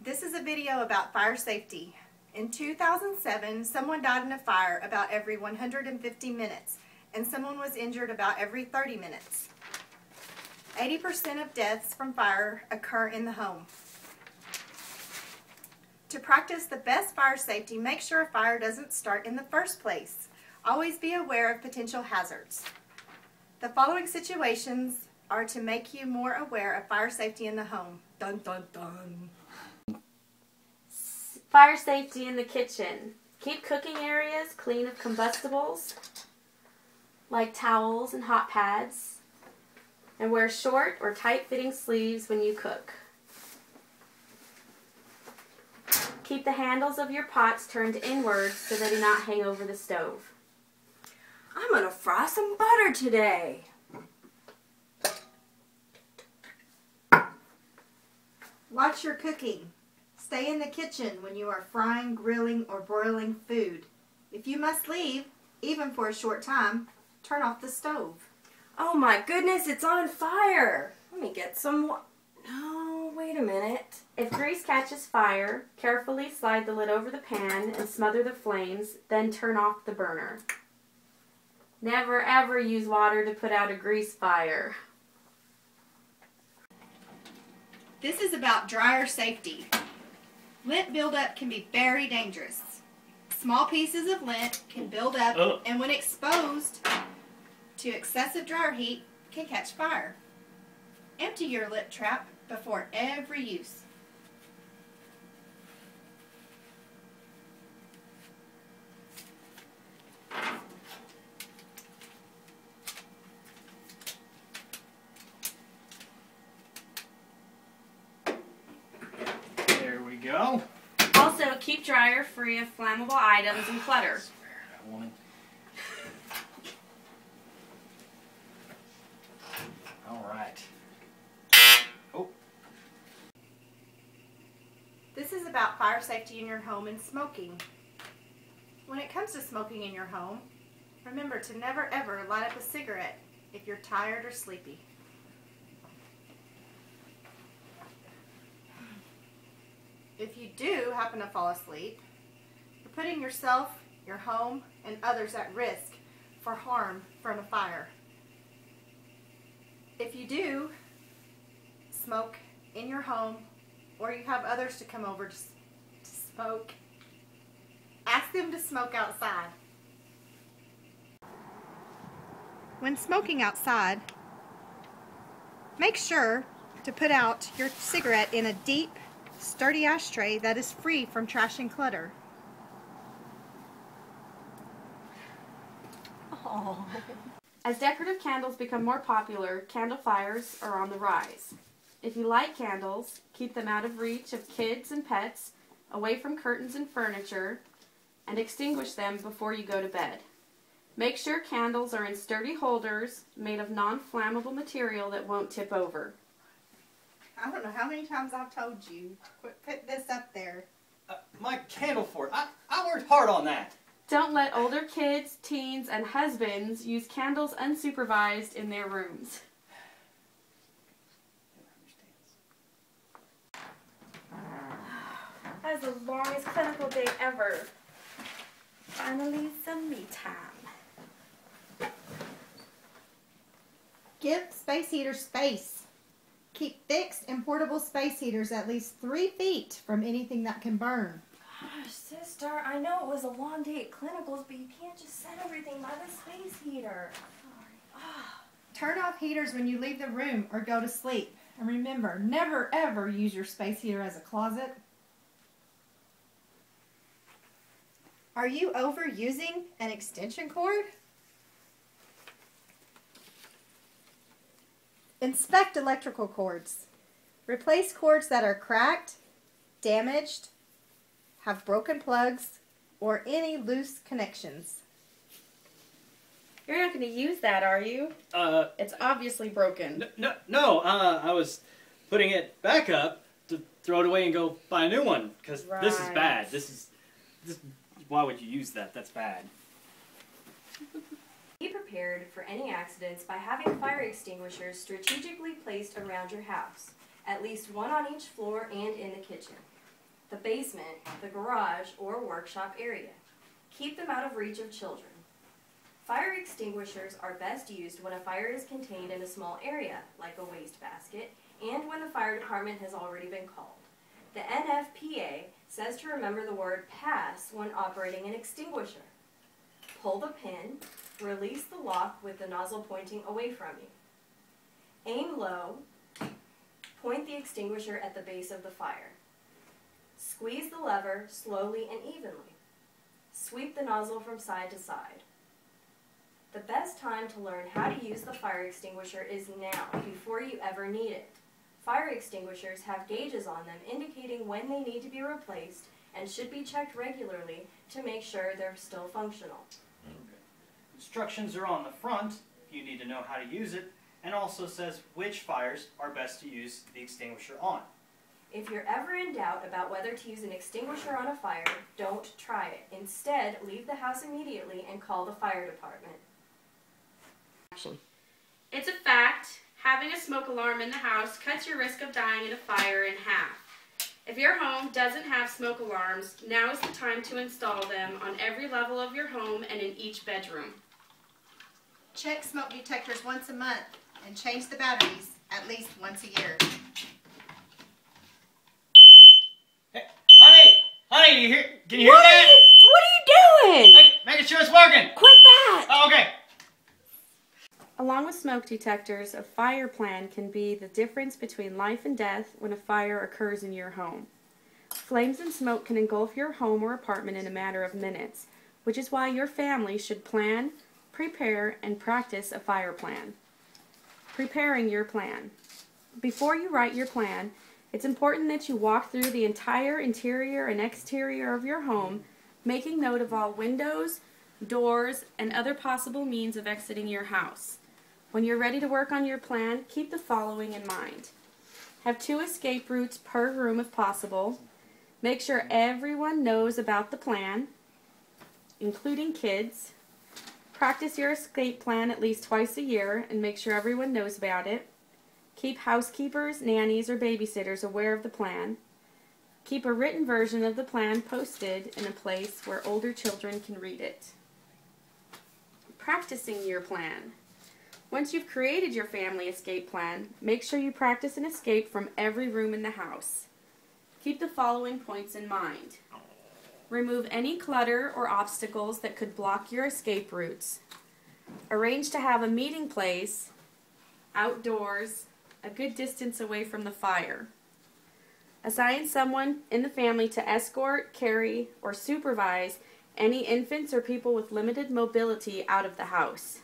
This is a video about fire safety. In 2007, someone died in a fire about every 150 minutes, and someone was injured about every 30 minutes. 80% of deaths from fire occur in the home. To practice the best fire safety, make sure a fire doesn't start in the first place. Always be aware of potential hazards. The following situations are to make you more aware of fire safety in the home. Dun dun dun. Fire safety in the kitchen. Keep cooking areas clean of combustibles like towels and hot pads, and wear short or tight-fitting sleeves when you cook. Keep the handles of your pots turned inwards so they do not hang over the stove. I'm gonna fry some butter today. Watch your cooking. Stay in the kitchen when you are frying, grilling, or broiling food. If you must leave, even for a short time, turn off the stove. Oh my goodness, it's on fire. Let me get some No, wait a minute. If grease catches fire, carefully slide the lid over the pan and smother the flames, then turn off the burner. Never ever use water to put out a grease fire. This is about dryer safety. Lint buildup can be very dangerous. Small pieces of lint can build up and when exposed to excessive dryer heat can catch fire. Empty your lint trap before every use. There we go. Also, keep dryer free of flammable items and clutter. I swear, that woman. All right. Oh. This is about fire safety in your home and smoking. When it comes to smoking in your home, remember to never ever light up a cigarette if you're tired or sleepy. If you do happen to fall asleep, you're putting yourself, your home, and others at risk for harm from a fire. If you do smoke in your home, or you have others to come over to smoke, ask them to smoke outside. When smoking outside, make sure to put out your cigarette in a deep, sturdy ashtray that is free from trash and clutter. Oh. As decorative candles become more popular, candle fires are on the rise. If you light candles, keep them out of reach of kids and pets, away from curtains and furniture, and extinguish them before you go to bed. Make sure candles are in sturdy holders made of non-flammable material that won't tip over. I don't know how many times I've told you to quit putting this up there. My candle fort. I worked hard on that. Don't let older kids, teens, and husbands use candles unsupervised in their rooms. That is the longest clinical day ever. Finally, some me time. Give space heaters space. Keep fixed and portable space heaters at least 3 feet from anything that can burn. Gosh, sister, I know it was a long day at clinicals, but you can't just set everything by the space heater. Turn off heaters when you leave the room or go to sleep. And remember, never ever use your space heater as a closet. Are you overusing an extension cord? Inspect electrical cords. Replace cords that are cracked, damaged, have broken plugs, or any loose connections. You're not going to use that, are you? It's obviously broken. No, I was putting it back up to throw it away and go buy a new one, because this is bad. Why would you use that? That's bad. Be prepared for any accidents by having fire extinguishers strategically placed around your house, at least one on each floor and in the kitchen. the basement, the garage, or workshop area. Keep them out of reach of children. Fire extinguishers are best used when a fire is contained in a small area, like a wastebasket, and when the fire department has already been called. The NFPA says to remember the word pass when operating an extinguisher. Pull the pin, release the lock with the nozzle pointing away from you. Aim low, point the extinguisher at the base of the fire. Squeeze the lever slowly and evenly. Sweep the nozzle from side to side. The best time to learn how to use the fire extinguisher is now, before you ever need it. Fire extinguishers have gauges on them indicating when they need to be replaced and should be checked regularly to make sure they're still functional. Okay. Instructions are on the front if you need to know how to use it, and also says which fires are best to use the extinguisher on. If you're ever in doubt about whether to use an extinguisher on a fire, don't try it. Instead, leave the house immediately and call the fire department. It's a fact, having a smoke alarm in the house cuts your risk of dying in a fire in half. If your home doesn't have smoke alarms, now is the time to install them on every level of your home and in each bedroom. Check smoke detectors once a month and change the batteries at least once a year. Hey, honey, you hear? Can you hear that? What are you doing? Making sure it's working. Quit that! Oh, okay. Along with smoke detectors, a fire plan can be the difference between life and death when a fire occurs in your home. Flames and smoke can engulf your home or apartment in a matter of minutes, which is why your family should plan, prepare, and practice a fire plan. Preparing your plan. Before you write your plan, it's important that you walk through the entire interior and exterior of your home, making note of all windows, doors, and other possible means of exiting your house. When you're ready to work on your plan, keep the following in mind. Have 2 escape routes per room if possible. Make sure everyone knows about the plan, including kids. Practice your escape plan at least twice a year and make sure everyone knows about it. Keep housekeepers, nannies, or babysitters aware of the plan. Keep a written version of the plan posted in a place where older children can read it. Practicing your plan. Once you've created your family escape plan, make sure you practice an escape from every room in the house. Keep the following points in mind. Remove any clutter or obstacles that could block your escape routes. Arrange to have a meeting place outdoors, a good distance away from the fire. Assign someone in the family to escort, carry, or supervise any infants or people with limited mobility out of the house.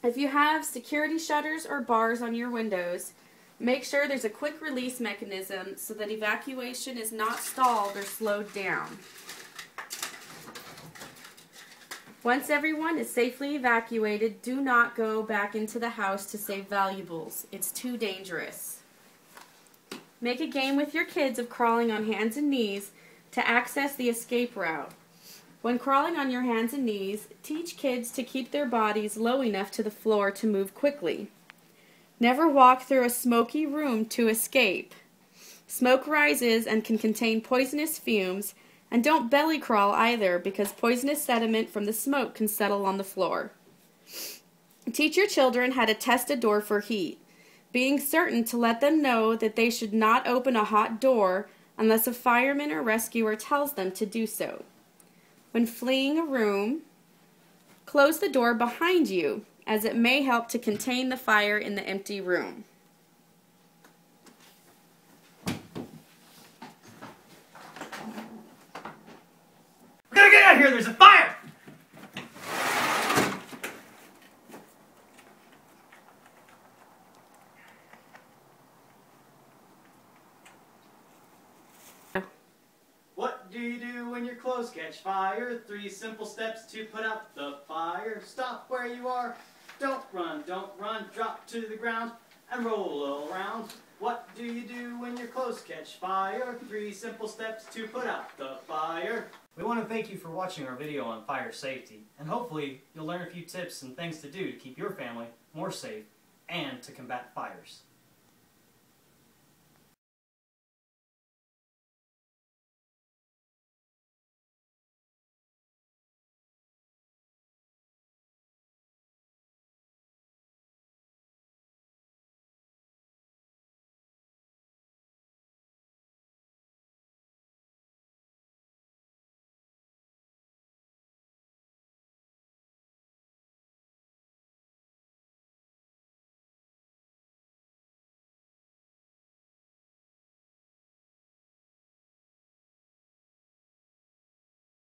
If you have security shutters or bars on your windows, make sure there's a quick release mechanism so that evacuation is not stalled or slowed down. Once everyone is safely evacuated, do not go back into the house to save valuables. It's too dangerous. Make a game with your kids of crawling on hands and knees to access the escape route. When crawling on your hands and knees, teach kids to keep their bodies low enough to the floor to move quickly. Never walk through a smoky room to escape. Smoke rises and can contain poisonous fumes, and don't belly crawl either because poisonous sediment from the smoke can settle on the floor. Teach your children how to test a door for heat, being certain to let them know that they should not open a hot door unless a fireman or rescuer tells them to do so. When fleeing a room, close the door behind you, as it may help to contain the fire in the empty room. We gotta get out of here! There's a fire! What do you do when your clothes catch fire? 3 simple steps to put out the fire. Stop where you are. Don't run, drop to the ground and roll around. What do you do when your clothes catch fire? 3 simple steps to put out the fire. We want to thank you for watching our video on fire safety, and hopefully you'll learn a few tips and things to do to keep your family more safe and to combat fires.